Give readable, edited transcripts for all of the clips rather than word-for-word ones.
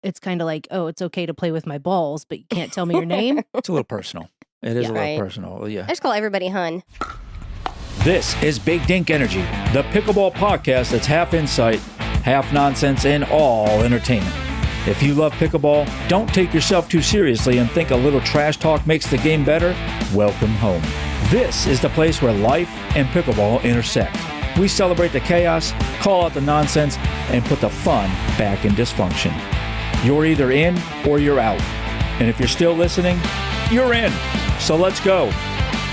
it's kind of like, oh, it's okay to play with my balls, but you can't tell me your name. It's a little personal. It is a little Right. personal. Yeah. I just call everybody hun. This is Big Dink Energy, the pickleball podcast that's half insight, half nonsense, and all entertainment. If you love pickleball, don't take yourself too seriously and think a little trash talk makes the game better, welcome home. This is the place where life and pickleball intersect. We celebrate the chaos, call out the nonsense, and put the fun back in dysfunction. You're either in or you're out. And if you're still listening, you're in. So let's go.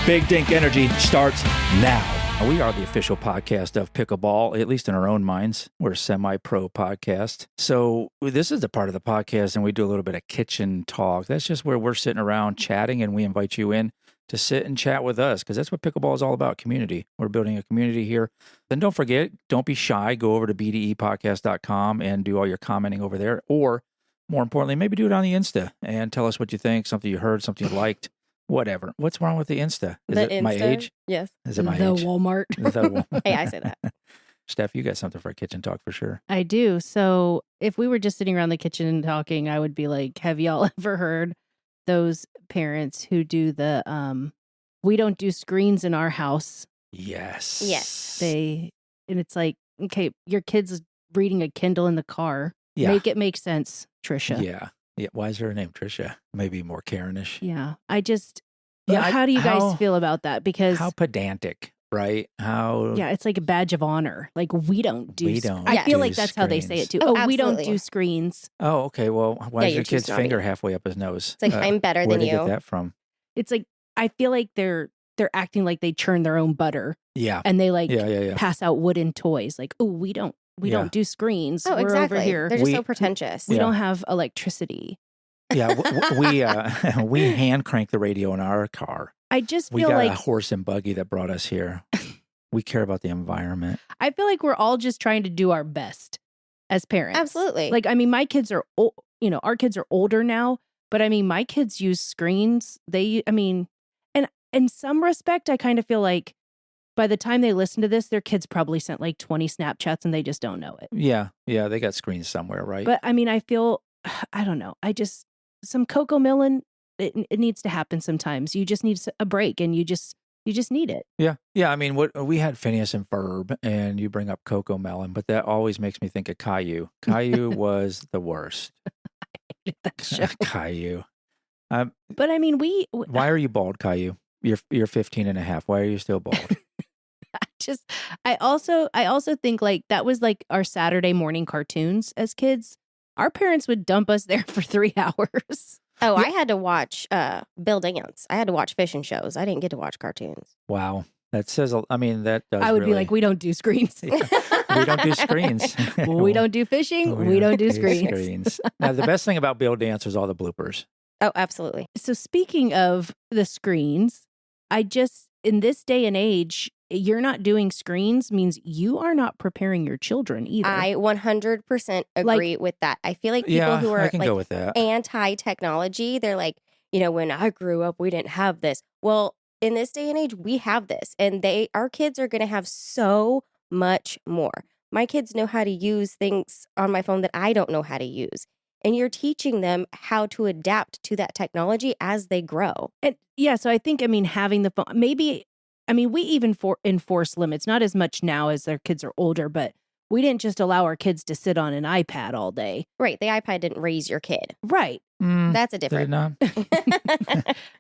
Big Dink Energy starts now. We are the official podcast of Pickleball, at least in our own minds. We're a semi-pro podcast. So this is the part of the podcast, and we do a little bit of kitchen talk. That's just where we're sitting around chatting, and we invite you in to sit and chat with us, because that's what pickleball is all about, community. We're building a community here. Then don't forget, don't be shy. Go over to bdepodcast.com and do all your commenting over there. Or, more importantly, maybe do it on the Insta and tell us what you think, something you heard, something you liked. Whatever. What's wrong with the Insta? Is it my age? Yes. Is it my The age? Walmart. Hey, I say that. Steph, you got something for a kitchen talk for sure. I do. So if we were just sitting around the kitchen and talking, I would be like, have y'all ever heard those parents who do the, we don't do screens in our house? Yes. Yes. And it's like, okay, your kid's reading a Kindle in the car. Yeah. Make it make sense, Trisha. Yeah. Yeah. Why is her name Trisha? Maybe more Karenish. Yeah. Yeah, how do you guys how- feel about that? Because How pedantic, right? How yeah, it's like a badge of honor. Like we don't do. We don't I feel do like that's how they say it too. Oh, Oh, we don't absolutely. do screens. Oh, okay. Well, why Yeah, is you're your too kid's snobby. finger halfway up his nose? It's like, I'm better Where'd than they you. get that from? It's like I feel like they're acting like they churn their own butter Yeah. and they like Yeah. pass out wooden toys. Like, oh, we don't Yeah. do screens. Oh, We're exactly. over here. They're just We- so pretentious. We Yeah. don't have electricity. Yeah. We hand crank the radio in our car. I just We feel got like a horse and buggy that brought us here. We care about the environment. I feel like we're all just trying to do our best as parents. Absolutely. Like, I mean, my kids are, our kids are older now, but I mean, my kids use screens. And in some respect, I kind of feel like by the time they listen to this, their kids probably sent like 20 Snapchats and they just don't know it. Yeah. Yeah. They got screens somewhere, right? But I mean, I feel, I don't know. Some Coco Melon, it needs to happen sometimes. You just need a break and you just need it. Yeah. Yeah. I mean, we had Phineas and Ferb, and you bring up Coco Melon, but that always makes me think of Caillou. Caillou was the worst. That show. Caillou. But I mean, Why are you bald, Caillou? You're 15 and a half. Why are you still bald? I also think like that was like our Saturday morning cartoons as kids. Our parents would dump us there for 3 hours. Oh, I had to watch Bill Dance. I had to watch fishing shows. I didn't get to watch cartoons. Wow. That says, that does I would be really- like, we don't do screens. we don't do screens. We don't do fishing. We don't do screens. Now, the best thing about Bill Dance was all the bloopers. Oh, absolutely. So speaking of the screens, in this day and age, you're not doing screens means you are not preparing your children either. I 100% agree with that. I feel like people who I are can like go with that. anti-technology, they're like, when I grew up, we didn't have this. Well, in this day and age, we have this, and our kids are going to have so much more. My kids know how to use things on my phone that I don't know how to use. And you're teaching them how to adapt to that technology as they grow. And yeah, so I think, having the phone, we even enforce limits, not as much now as their kids are older, but we didn't just allow our kids to sit on an iPad all day. Right. The iPad didn't raise your kid. Right. That's a Did it different. not?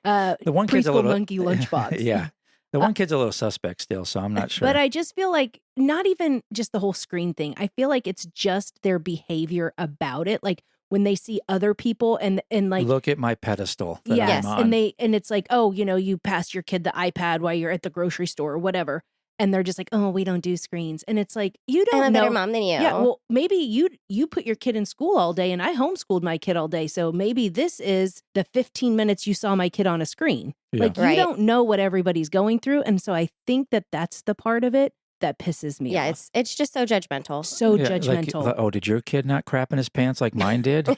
The one kid's a Preschool little monkey lunchbox. Yeah. The one kid's a little suspect still, so I'm not sure. But I just feel like not even just the whole screen thing. I feel like it's just their behavior about it. Like when they see other people and like look at my pedestal. That yes, I'm on. and it's like, oh, you passed your kid the iPad while you're at the grocery store or whatever. And they're just like, oh, we don't do screens. And it's like, you don't I'm a know. better mom than you. Yeah, well, maybe you put your kid in school all day and I homeschooled my kid all day. So maybe this is the 15 minutes you saw my kid on a screen. Yeah. Like you Right. don't know what everybody's going through. And so I think that's the part of it that pisses me Yeah, off. it's just so judgmental. So Yeah, like, judgmental. oh, did your kid not crap in his pants like mine did?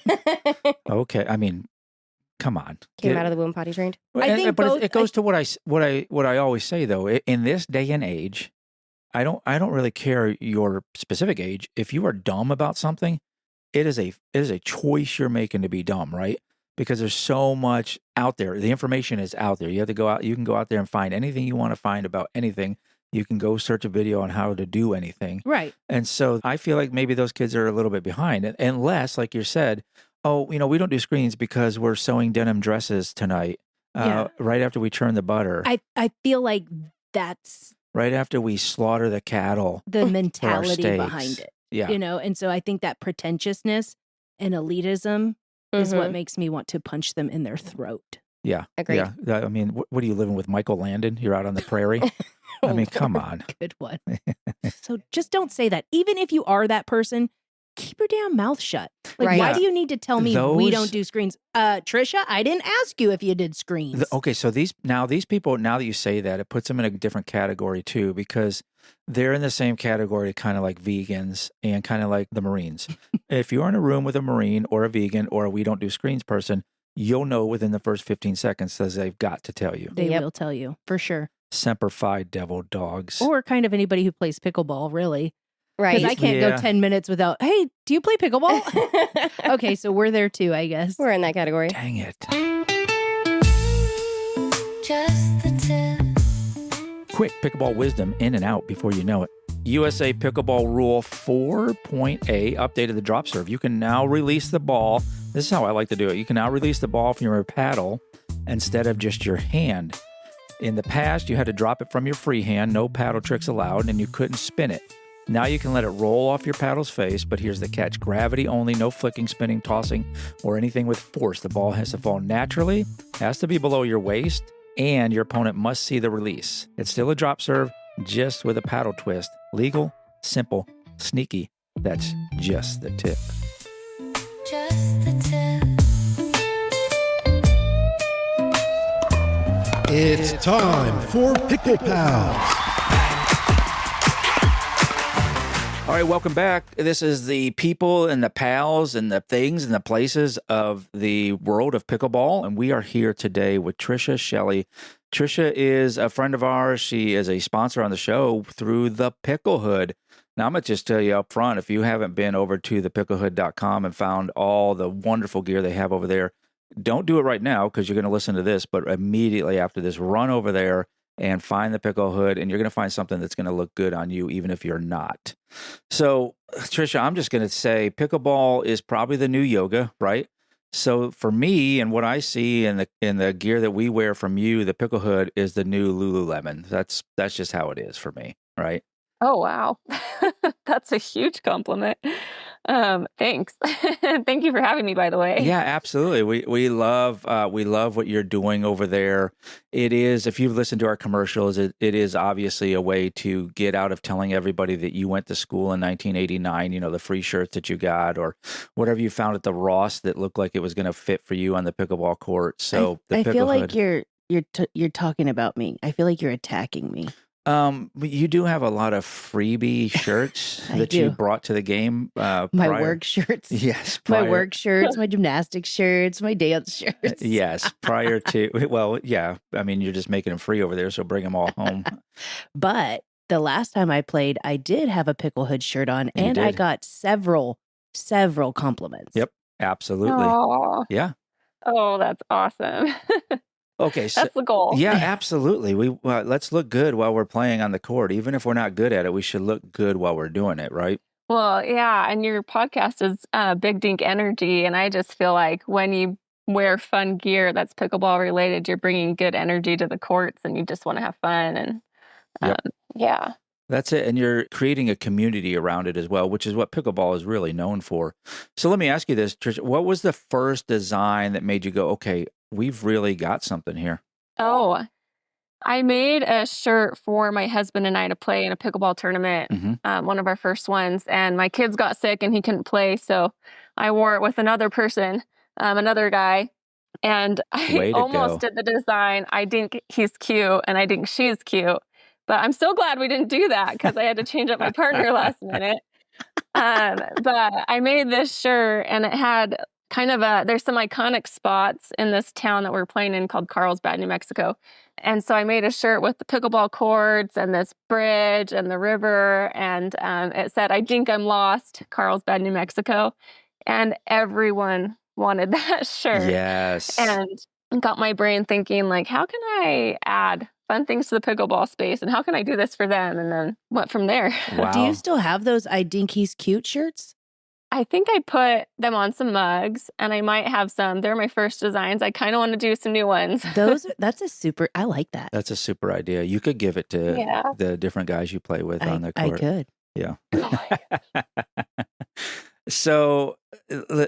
Okay, come on. Came out of the womb potty trained. I think but both- it goes to what I always say though. In this day and age, I don't really care your specific age. If you are dumb about something, it is a choice you're making to be dumb, right? Because there's so much out there. The information is out there. You have to go out. You can go out there and find anything you want to find about anything. You can go search a video on how to do anything. Right. And so I feel like maybe those kids are a little bit behind, unless, like you said, oh, we don't do screens because we're sewing denim dresses tonight. Right after we churn the butter. I feel like that's right after we slaughter the cattle. The mentality behind it. Yeah. And so I think that pretentiousness and elitism is what makes me want to punch them in their throat. Yeah. Agreed. Yeah. I mean, what are you living with Michael Landon? You're out on the prairie? I mean, come on. Good one. So just don't say that. Even if you are that person, keep your damn mouth shut. Like, why do you need to tell me we don't do screens? Trisha, I didn't ask you if you did screens. Okay, so these people, now that you say that, it puts them in a different category too, because they're in the same category, kind of like vegans and kind of like the Marines. If you're in a room with a Marine or a vegan or a we don't do screens person, you'll know within the first 15 seconds that they've got to tell you. They will tell you, for sure. Semper Fi, devil dogs. Or kind of anybody who plays pickleball, really. Right. Because I can't go 10 minutes without, hey, do you play pickleball? Okay, so we're there too, I guess. We're in that category. Dang it. Just the tip. Quick pickleball wisdom in and out before you know it. USA Pickleball Rule 4.A updated the drop serve. You can now release the ball. This is how I like to do it. You can now release the ball from your paddle instead of just your hand. In the past, you had to drop it from your free hand, no paddle tricks allowed, and you couldn't spin it. Now you can let it roll off your paddle's face, but here's the catch. Gravity only, no flicking, spinning, tossing, or anything with force. The ball has to fall naturally, has to be below your waist, and your opponent must see the release. It's still a drop serve, just with a paddle twist. Legal, simple, sneaky. That's just the tip. Just the tip. It's time for Pickle Pals. All right, welcome back. This is the people and the pals and the things and the places of the world of pickleball. And we are here today with Trisha Shelley. Trisha is a friend of ours. She is a sponsor on the show through the Pickle Hood. Now, I'm going to just tell you up front, if you haven't been over to thepicklhood.com and found all the wonderful gear they have over there, don't do it right now because you're going to listen to this, but immediately after this, run over there and find the Pickle Hood, and you're going to find something that's going to look good on you, even if you're not. So, Trisha, I'm just going to say pickleball is probably the new yoga, right? So for me and what I see in the gear that we wear from you, the Pickle Hood is the new Lululemon. That's just how it is for me, right? Oh, wow. That's a huge compliment. Thanks. Thank you for having me, by the way. Yeah, absolutely. We love what you're doing over there. It is, if you've listened to our commercials, it is obviously a way to get out of telling everybody that you went to school in 1989, the free shirts that you got or whatever you found at the Ross that looked like it was going to fit for you on the pickleball court. So I feel like you're talking about me. I feel like you're attacking me. You do have a lot of freebie shirts that you brought to the game. My work shirts. Yes. My work shirts, my gymnastics shirts, my dance shirts. Yes. Prior to, well, yeah. I mean, you're just making them free over there, so bring them all home. But the last time I played, I did have a Pickle Hood shirt on, and I got several compliments. Yep. Absolutely. Aww. Yeah. Oh, that's awesome. Okay, so that's the goal. Yeah, absolutely. Let's look good while we're playing on the court. Even if we're not good at it, we should look good while we're doing it, right? Well, yeah, and your podcast is Big Dink Energy, and I just feel like when you wear fun gear that's pickleball related, you're bringing good energy to the courts, and you just want to have fun, and yeah. That's it. And you're creating a community around it as well, which is what pickleball is really known for. So let me ask you this, Trisha. What was the first design that made you go, okay, we've really got something here? Oh, I made a shirt for my husband and I to play in a pickleball tournament, one of our first ones. And my kids got sick and he couldn't play. So I wore it with another person, another guy. And I almost did the design. I think he's cute and I think she's cute. But I'm so glad we didn't do that because I had to change up my partner last minute. But I made this shirt and it had kind of there's some iconic spots in this town that we're playing in called Carlsbad, New Mexico. And so I made a shirt with the pickleball courts and this bridge and the river. And it said, I think I'm lost, Carlsbad, New Mexico. and everyone wanted that shirt. Yes. And got my brain thinking, like, how can I add fun things to the pickleball space, and how can I do this for them? And then went from there. Wow. Do you still have those I Dink He's Cute shirts? I think I put them on some mugs, and I might have some. They're my first designs. I kind of want to do some new ones. I like that. That's a super idea. You could give it to the different guys you play with on the court. I could. Yeah. Oh my gosh. So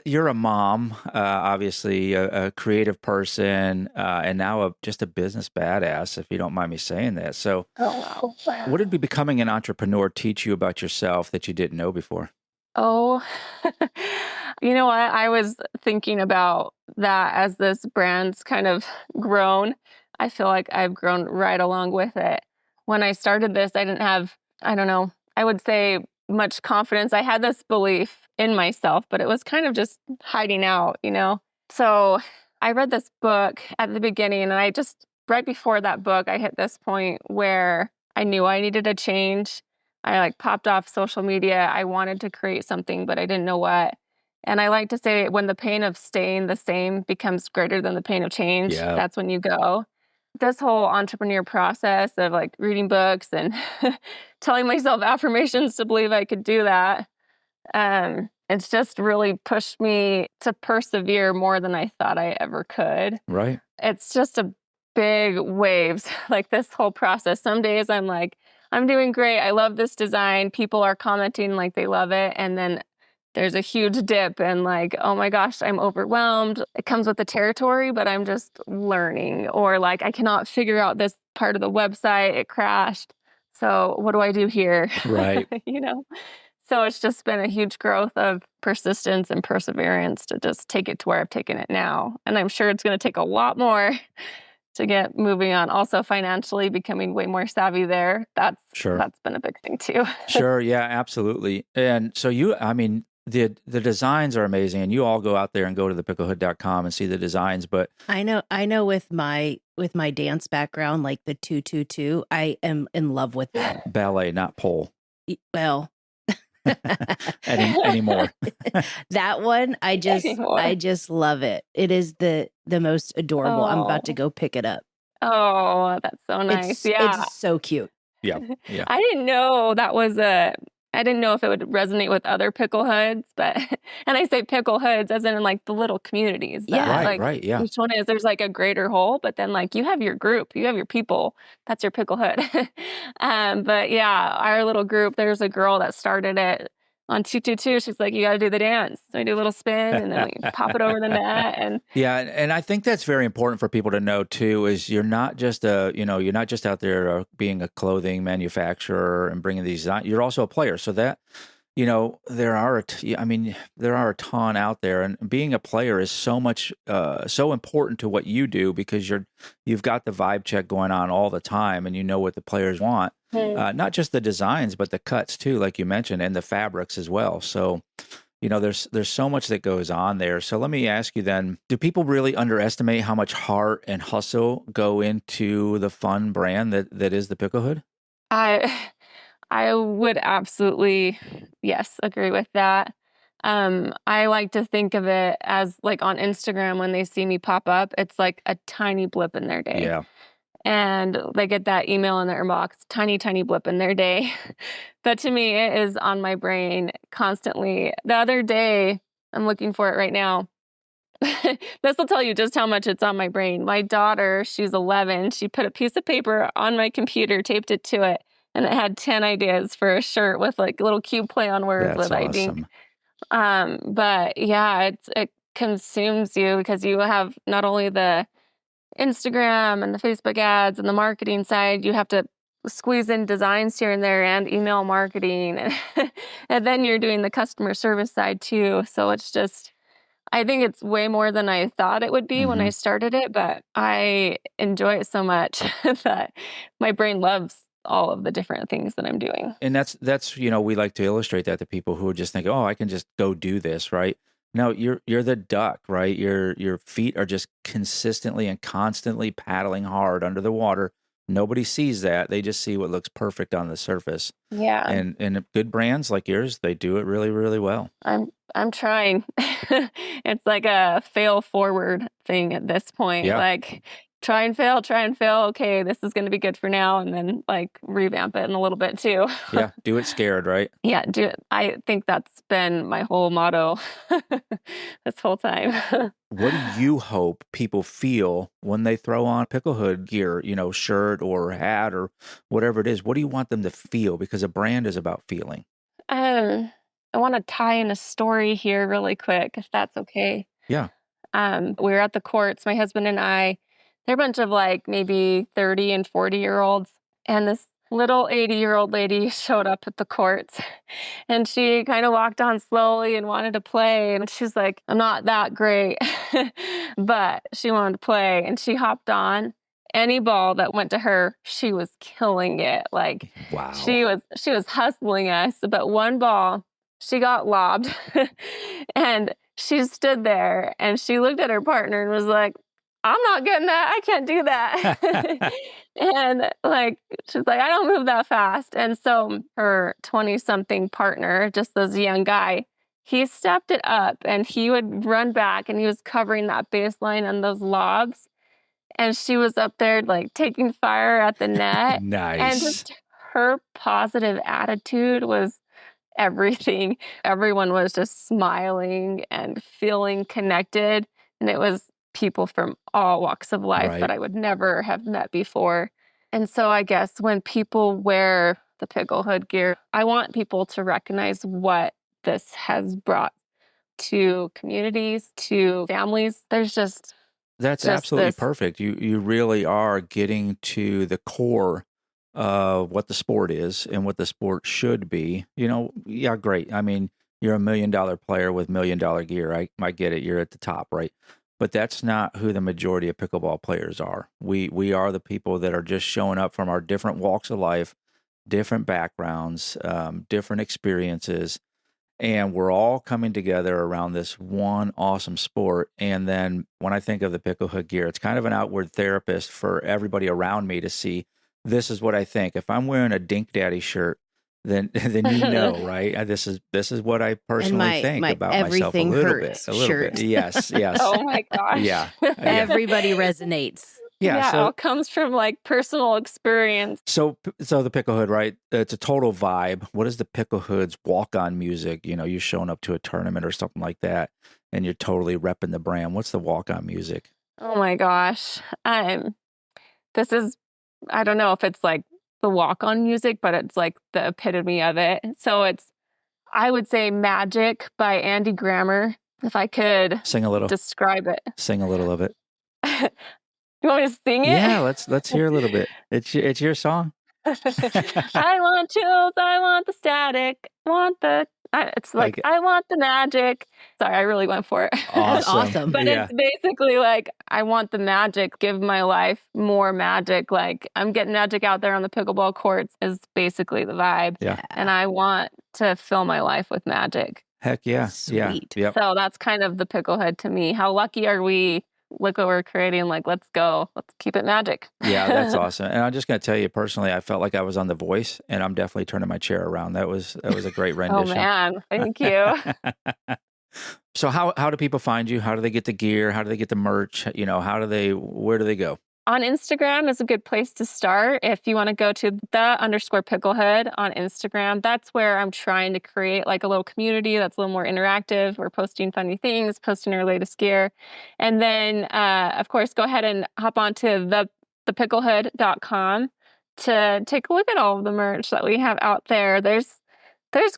you're a mom, obviously a creative person, and now just a business badass, if you don't mind me saying that. So Oh, wow. what did becoming an entrepreneur teach you about yourself that you didn't know before? Oh, you know what? I was thinking about that as this brand's kind of grown. I feel like I've grown right along with it. When I started this, I didn't have, I don't know, I would say much confidence. I had this belief in myself, but it was kind of just hiding out, you know? So I read this book at the beginning, and I just, right before that book, I hit this point where I knew I needed a change. I like popped off social media. I wanted to create something, but I didn't know what. And I like to say when the pain of staying the same becomes greater than the pain of change, that's when you go. This whole entrepreneur process of like reading books and telling myself affirmations to believe I could do that, it's just really pushed me to persevere more than I thought I ever could. Right. It's just a big waves, like this whole process. Some days I'm like, I'm doing great. I love this design. People are commenting like they love it. And then there's a huge dip and like, oh my gosh, I'm overwhelmed. It comes with the territory, but I'm just learning. Or like, I cannot figure out this part of the website. It crashed. So what do I do here? Right. You know? So it's just been a huge growth of persistence and perseverance to just take it to where I've taken it now. And I'm sure it's going to take a lot more to get moving on. Also financially becoming way more savvy there. That's been a big thing too. Sure. Yeah, absolutely. And so the designs are amazing, and you all go out there and go to the picklehood.com and see the designs, but I know with my dance background, like the 222, I am in love with that. Ballet, not pole. Well, anymore. That one, I just love it. It is the most adorable. I'm about to go pick it up. Oh, that's so nice. It's so cute. Yeah. I didn't know I didn't know if it would resonate with other pickle hoods, but, and I say pickle hoods as in like the little communities. Right. Yeah. Each one is, there's like a greater whole, but then like you have your group, you have your people. That's your pickle hood. But yeah, our little group, there's a girl that started it on 222. She's like, you got to do the dance. So I do a little spin and then we pop it over the net. And yeah. And I think that's very important for people to know too, is you're not just you're not just out there being a clothing manufacturer and bringing these on. You're also a player. So that, there are a ton out there, and being a player is so much, so important to what you do, because you've got the vibe check going on all the time, and you know what the players want. Not just the designs, but the cuts too, like you mentioned, and the fabrics as well. So, there's so much that goes on there. So let me ask you then, do people really underestimate how much heart and hustle go into the fun brand that is the Pickle Hood? I would absolutely, yes, agree with that. I like to think of it as like on Instagram, when they see me pop up, it's like a tiny blip in their day. Yeah. And they get that email in their inbox, tiny, tiny blip in their day. But to me, it is on my brain constantly. The other day, I'm looking for it right now. This will tell you just how much it's on my brain. My daughter, she's 11. She put a piece of paper on my computer, taped it to it, and it had 10 ideas for a shirt with like a little cute play on words with I Dink. But yeah, it consumes you, because you have not only the Instagram and the Facebook ads and the marketing side, you have to squeeze in designs here and there and email marketing. And then you're doing the customer service side too. So it's just, I think it's way more than I thought it would be when I started it, but I enjoy it so much that my brain loves all of the different things that I'm doing. And that's we like to illustrate that to people who are just thinking, oh, I can just go do this, right? No, you're the duck, right? Your feet are just consistently and constantly paddling hard under the water, Nobody sees that. They just see what looks perfect on the surface. Yeah. And good brands like yours, they do it really, really well. I'm trying. It's like a fail forward thing at this point. Yeah. Like try and fail. Okay, this is going to be good for now, and then like revamp it in a little bit too. Yeah, do it scared, right? Yeah, do it. I think that's been my whole motto this whole time. What do you hope people feel when they throw on Pickle Hood gear, shirt or hat or whatever it is? What do you want them to feel? Because a brand is about feeling. I want to tie in a story here really quick, if that's okay. Yeah. We were at the courts, my husband and I. They're a bunch of like maybe 30 and 40-year-olds. And this little 80-year-old lady showed up at the courts. And she kind of walked on slowly and wanted to play. And she's like, I'm not that great. But she wanted to play. And she hopped on. Any ball that went to her, she was killing it. Like, wow. She was hustling us. But one ball, she got lobbed. And she stood there and she looked at her partner and was like, I'm not getting that. I can't do that. And like, she's like, I don't move that fast. And so her 20-something partner, just this young guy, he stepped it up and he would run back and he was covering that baseline and those lobs. And she was up there like taking fire at the net. Nice. And just her positive attitude was everything. Everyone was just smiling and feeling connected. And it was people from all walks of life that I would never have met before. And so I guess when people wear the Pickle Hood gear, I want people to recognize what this has brought to communities, to families. That's absolutely perfect. You really are getting to the core of what the sport is and what the sport should be. Yeah, great. I mean, you're $1 million player with $1 million gear. I get it. You're at the top, right? But that's not who the majority of pickleball players are. We are the people that are just showing up from our different walks of life, different backgrounds, different experiences, and we're all coming together around this one awesome sport. And then when I think of the Pickle Hood gear, it's kind of an outward therapist for everybody around me to see, this is what I think. If I'm wearing a Dink Daddy shirt, then right? This is what I personally think about myself a little bit. Yes. Oh my gosh. Yeah. Everybody resonates. Yeah, it all comes from like personal experience. So the Pickle Hood, right? It's a total vibe. What is the Pickle Hood's walk-on music? You're showing up to a tournament or something like that, and you're totally repping the brand. What's the walk-on music? Oh my gosh. This is, I don't know if it's like the walk-on music, but it's like the epitome of it. So I would say Magic by Andy Grammer, if I could sing a little, describe it. Sing a little of it. You want me to sing it? Yeah, let's hear a little bit. It's your song. I want chills, I want the static, I want I want the magic. Sorry, I really went for it. Awesome. But it's basically like, I want the magic, give my life more magic. Like, I'm getting magic out there on the pickleball courts is basically the vibe. Yeah. And I want to fill my life with magic. Heck yeah. Sweet. Yeah. Yep. So that's kind of the Pickle Hood to me. How lucky are we? Look what we're creating. Like, let's go. Let's keep it magic. Yeah, that's awesome. And I'm just going to tell you personally, I felt like I was on The Voice, and I'm definitely turning my chair around. That was a great rendition. Oh man, thank you. So how do people find you? How do they get the gear? How do they get the merch? Where do they go? On Instagram is a good place to start. If you want to go to _Picklehood on Instagram, that's where I'm trying to create like a little community that's a little more interactive. We're posting funny things, posting our latest gear. And then, of course, go ahead and hop onto thepicklehood.com to take a look at all of the merch that we have out there. There's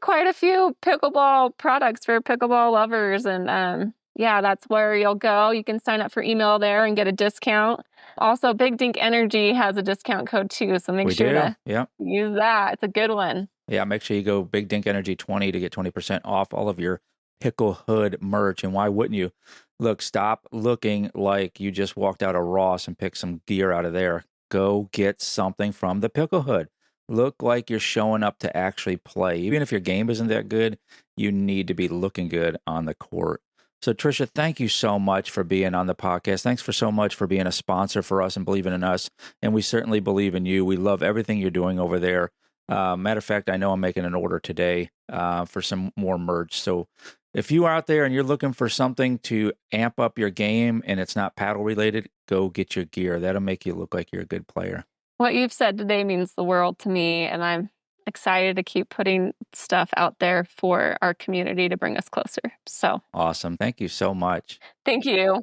quite a few pickleball products for pickleball lovers. And that's where you'll go. You can sign up for email there and get a discount. Also, Big Dink Energy has a discount code too, so make sure to use that. It's a good one. Yeah, make sure you go Big Dink Energy 20 to get 20% off all of your Pickle Hood merch. And why wouldn't you? Look, stop looking like you just walked out of Ross and picked some gear out of there. Go get something from the Pickle Hood. Look like you're showing up to actually play. Even if your game isn't that good, you need to be looking good on the court. So, Trisha, thank you so much for being on the podcast. Thanks so much for being a sponsor for us and believing in us. And we certainly believe in you. We love everything you're doing over there. Matter of fact, I know I'm making an order today for some more merch. So if you are out there and you're looking for something to amp up your game and it's not paddle related, go get your gear. That'll make you look like you're a good player. What you've said today means the world to me, and I'm excited to keep putting stuff out there for our community to bring us closer. So awesome. Thank you so much. Thank you.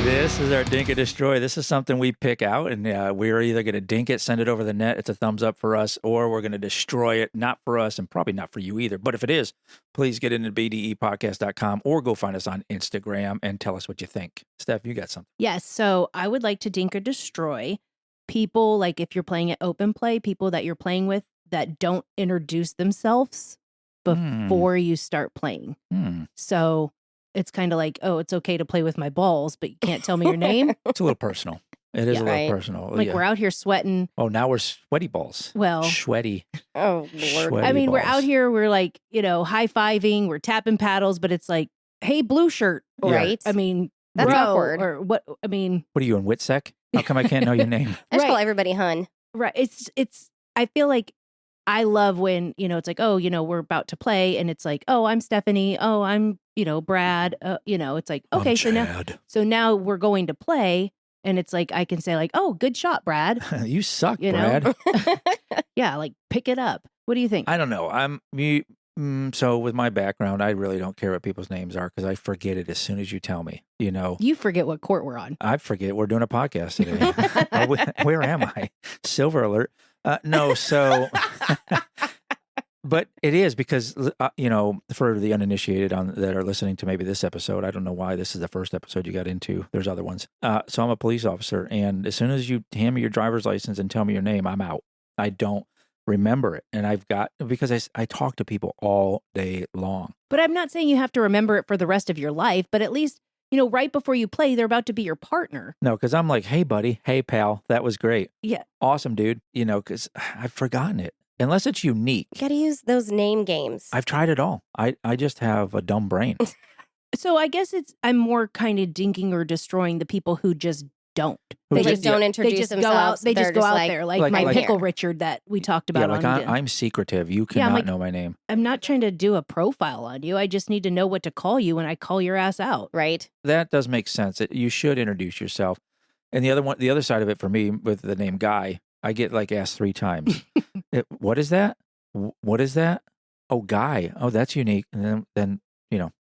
This is our Dink or Destroy. This is something we pick out, and we're either going to dink it, send it over the net. It's a thumbs up for us, or we're going to destroy it. Not for us, and probably not for you either. But if it is, please get into bdepodcast.com or go find us on Instagram and tell us what you think. Steph, you got something? Yes. So I would like to dink or destroy people, like if you're playing at open play, people that you're playing with that don't introduce themselves before you start playing. So it's kind of like, oh, it's okay to play with my balls, but you can't tell me your name. It's a little personal. It is a little personal. Like we're out here sweating. Oh, now we're sweaty balls. Well, sweaty. Oh, Lord. I mean, balls. we're out here, we're like, high-fiving, we're tapping paddles, but it's like, hey, blue shirt. Right. I mean, that's bro, awkward. Or what? I mean, what are you in WITSEC? How come I can't know your name? I just call everybody hun. Right. It's, I feel like I love when, it's like, oh, we're about to play and it's like, oh, I'm Stephanie. Oh, I'm, Brad. It's like, okay, so now we're going to play and it's like, I can say like, oh, good shot, Brad. You suck, Brad. Yeah. Like pick it up. What do you think? I don't know. So with my background, I really don't care what people's names are because I forget it as soon as you tell me, You forget what court we're on. I forget we're doing a podcast today. Where am I? Silver alert. No, so, but it is because, for the uninitiated that are listening to maybe this episode, I don't know why this is the first episode you got into. There's other ones. So I'm a police officer. And as soon as you hand me your driver's license and tell me your name, I'm out. I don't remember it. And because I talk to people all day long. But I'm not saying you have to remember it for the rest of your life, but at least, right before you play, they're about to be your partner. No, because I'm like, hey, buddy. Hey, pal. That was great. Yeah. Awesome, dude. Because I've forgotten it. Unless it's unique. You got to use those name games. I've tried it all. I just have a dumb brain. So I guess I'm more kind of dinking or destroying the people who just don't. They just don't introduce themselves. They just go out there like my Pickle Richard that we talked about. I'm secretive. You cannot know my name. I'm not trying to do a profile on you. I just need to know what to call you when I call your ass out. Right. That does make sense. You should introduce yourself. And the other side of it for me with the name Guy, I get asked 3 times. What is that? What is that? Oh, Guy. Oh, that's unique. And then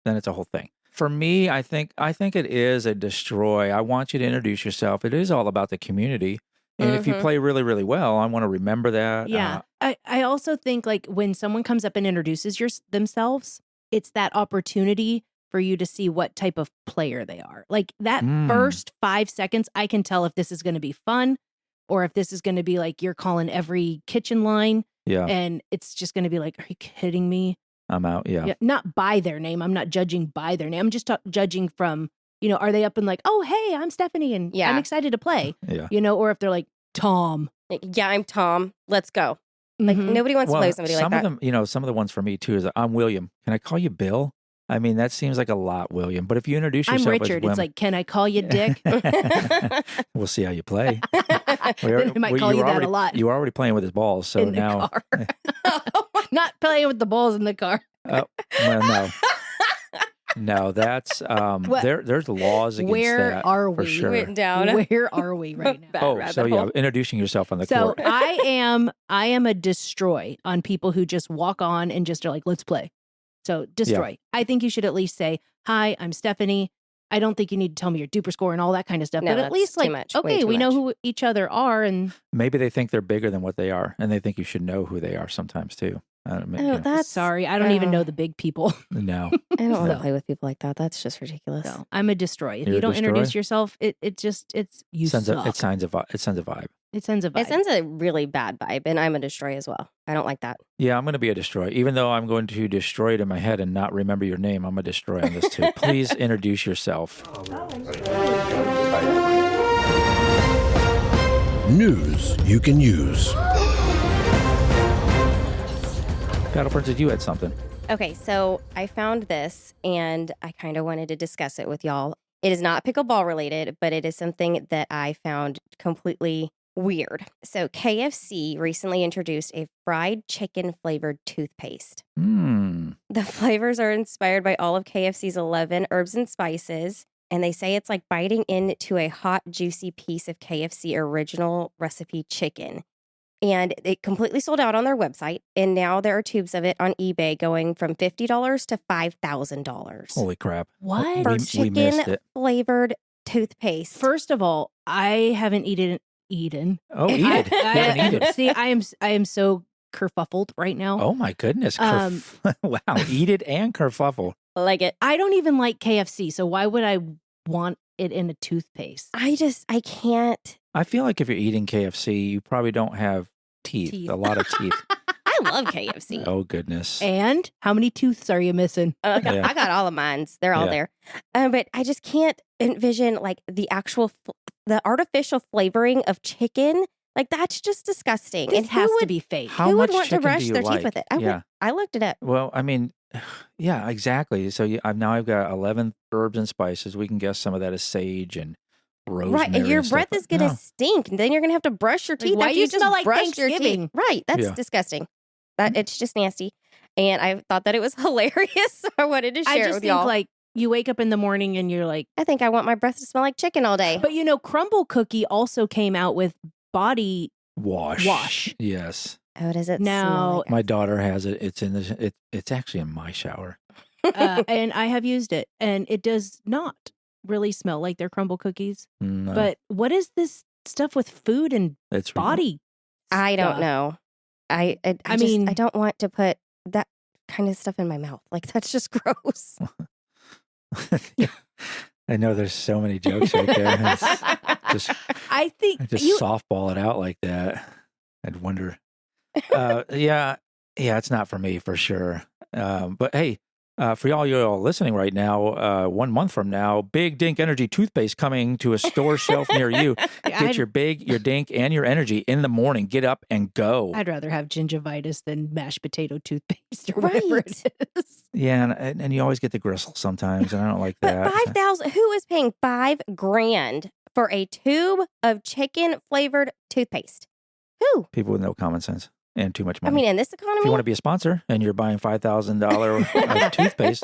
it's a whole thing. For me, I think it is a destroy. I want you to introduce yourself. It is all about the community. And if you play really, really well, I want to remember that. Yeah. I also think when someone comes up and introduces themselves, it's that opportunity for you to see what type of player they are. Like that first 5 seconds, I can tell if this is going to be fun or if this is going to be like you're calling every kitchen line. Yeah. And it's just going to be like, are you kidding me? I'm out. Yeah. Not by their name. I'm not judging by their name. I'm just judging from, are they up and like, oh, hey, I'm Stephanie and I'm excited to play. Yeah. Or if they're like, Tom. Yeah, I'm Tom. Let's go. Like nobody wants to play somebody like that. Some of them, some of the ones for me too is I'm William. Can I call you Bill? I mean, that seems like a lot, William. But if you introduce yourself I'm Richard. It's like, can I call you Dick? We'll see how you play. I might call you that a lot. You were already playing with his balls, so in the now car. Not playing with the balls in the car. Well, no. No, that's there's laws against that. Where are we? For sure. Went down. Where are we right now? Introducing yourself on the court. So I am a destroy on people who just walk on and just are like, let's play. So destroy. Yeah. I think you should at least say, hi, I'm Stephanie. I don't think you need to tell me your duper score and all that kind of stuff. No, but at least okay, we know who each other are. And maybe they think they're bigger than what they are. And they think you should know who they are sometimes too. That's sorry. I don't even know the big people. No. I don't want to play with people like that. That's just ridiculous. No, I'm a destroy. If you don't introduce yourself, it sends a vibe. It sends a really bad vibe, and I'm a destroy as well. I don't like that. Yeah, I'm going to be a destroy. Even though I'm going to destroy it in my head and not remember your name, I'm a destroy on this too. Please introduce yourself. News you can use. Battle Princess, you had something. Okay, so I found this and I kind of wanted to discuss it with y'all. It is not pickleball related, but it is something that I found completely weird. So KFC recently introduced a fried chicken flavored toothpaste. The flavors are inspired by all of KFC's 11 herbs and spices. And they say it's like biting into a hot, juicy piece of KFC original recipe chicken. And it completely sold out on their website. And now there are tubes of it on eBay going from $50 to $5,000. Holy crap. What? For we missed chicken it. flavored toothpaste. First of all, I haven't eaten. Oh, eat it. You haven't eaten. See, I am so kerfuffled right now. Oh my goodness. Wow. Eat it and kerfuffle. Like it. I don't even like KFC, so why would I want it in a toothpaste? I can't. I feel like if you're eating KFC, you probably don't have teeth. A lot of teeth. I love KFC. Oh, goodness. And how many tooths are you missing? I Yeah. got all of mine. They're all Yeah. there. But I just can't envision like the artificial flavoring of chicken. Like that's just disgusting. It has to be fake. How who would much want to chicken brush do you their like? teeth with it? Yeah. I looked it up. Well, I mean, yeah, exactly. So I've got 11 herbs and spices. We can guess some of that is sage and rosemary. Right, and your and stuff, breath but is gonna no. stink. And then you're gonna have to brush your Like, teeth. why after you just smell like brushed your teeth. Thanksgiving? Right, that's Yeah. disgusting. It's just nasty. And I thought that it was hilarious. So I wanted to share I it just with think y'all. like you wake up in the morning and you're like, I think I want my breath to smell like chicken all day. but Crumble Cookie also came out with body Wash. Yes. Oh, does it Now- smell like My daughter has it. It's in the. It's actually in my shower. and I have used it, and it does not really smell like their crumble cookies. No, But what is this stuff with food and it's body? I don't stuff? know. I mean- I don't want to put that kind of stuff in my mouth. Like that's just gross. I know there's so many jokes right there. It's just I think just you. softball it out like that. I'd wonder. Yeah, it's not for me for sure. But hey, for y'all you all listening right now, 1 month from now, Big Dink Energy toothpaste coming to a store shelf near you. Get your Big, your Dink, and your Energy in the morning. Get up and go. I'd rather have gingivitis than mashed potato toothpaste or whatever Right. it is. Yeah, and you always get the gristle sometimes, and I don't like But that. 5,000. Who is paying $5,000 for a tube of chicken flavored toothpaste? Who? People with no common sense and too much I money. mean, in this If economy. you want to be a sponsor and you're buying $5,000 of toothpaste,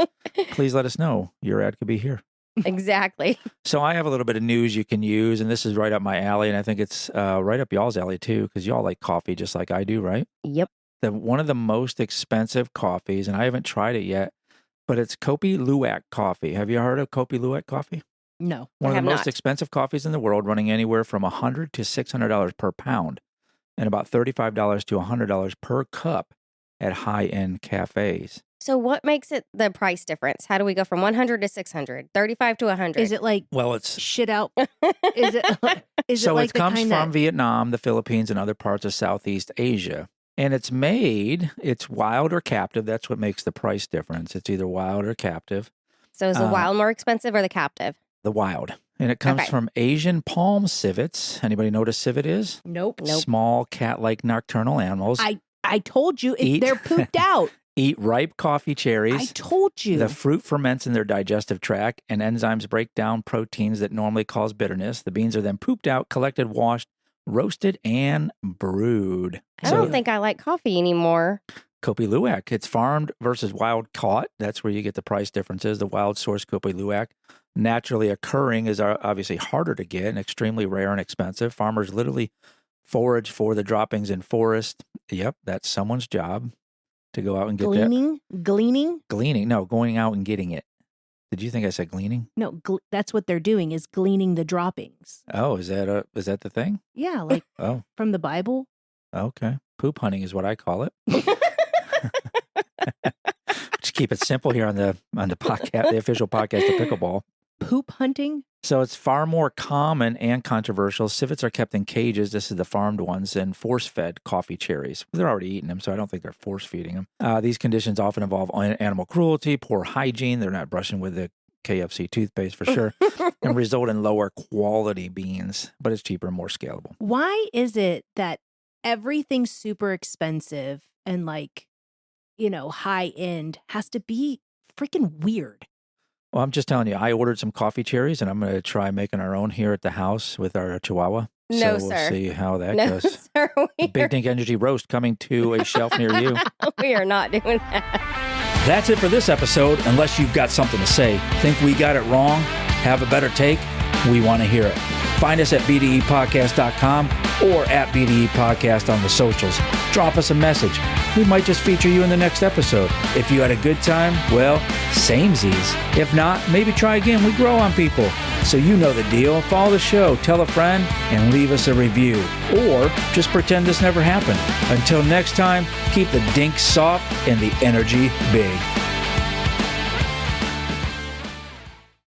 please let us know. Your ad could be here. Exactly. So I have a little bit of news you can use, and this is right up my alley, and I think it's right up y'all's alley too, because y'all like coffee just like I do, right? Yep. One of the most expensive coffees, and I haven't tried it yet, but it's Kopi Luwak coffee. Have you heard of Kopi Luwak coffee? No. One of the have most not. expensive coffees in the world, running anywhere from $100 to $600 per pound, and about $35 to $100 per cup at high-end cafes. So what makes it the price difference? How do we go from 100 to 600, 35 to 100? Is it like Well, it's shit out? Is it? Is so it like it the comes kind from that? Vietnam, the Philippines, and other parts of Southeast Asia. And it's wild or captive. That's what makes the price difference. It's either wild or captive. So is the uh, wild more expensive or the captive? The wild. And it comes Okay. from Asian palm civets. Anybody know what a civet is? Nope. Small cat-like nocturnal animals. I told you Eat- they're pooped out. Eat ripe coffee I cherries. told you. The fruit ferments in their digestive tract, and enzymes break down proteins that normally cause bitterness. The beans are then pooped out, collected, washed, roasted, and brewed. I don't think I like coffee anymore. Kopi Luwak. It's farmed versus wild caught. That's where you get the price differences. The wild source Kopi Luwak, naturally occurring, is obviously harder to get and extremely rare and expensive. Farmers literally forage for the droppings in forest. Yep, that's someone's job to go out and get Gleaning? Gleaning. No, going out and getting it. Did you think I said gleaning? No, that's what they're doing is gleaning the droppings. Oh, is that the thing? Yeah, like Oh, from the Bible. okay. Poop hunting is what I call it. Just keep it simple here on the podcast, the official podcast of Pickleball. Poop hunting? So it's far more common and controversial. Civets are kept in cages. This is the farmed ones, and force-fed coffee cherries. They're already eating them, so I don't think they're force-feeding them. These conditions often involve animal cruelty, poor hygiene. They're not brushing with the KFC toothpaste for sure, and result in lower quality beans, but it's cheaper and more scalable. Why is it that everything's super expensive and like high end has to be freaking weird. Well, I'm just telling you, I ordered some coffee cherries, and I'm going to try making our own here at the house with our Chihuahua. No, so we'll sir. see how that No, goes. sir. Big Dink Energy Roast coming to a shelf near you. We are not doing that. That's it for this episode. Unless you've got something to say, think we got it wrong, have a better take, we want to hear it. Find us at bdepodcast.com or at BDE Podcast on the socials. Drop us a message. We might just feature you in the next episode. If you had a good time, well, samesies. If not, maybe try again. We grow on people. So you know the deal. Follow the show, tell a friend, and leave us a review. Or just pretend this never happened. Until next time, keep the dink soft and the energy big.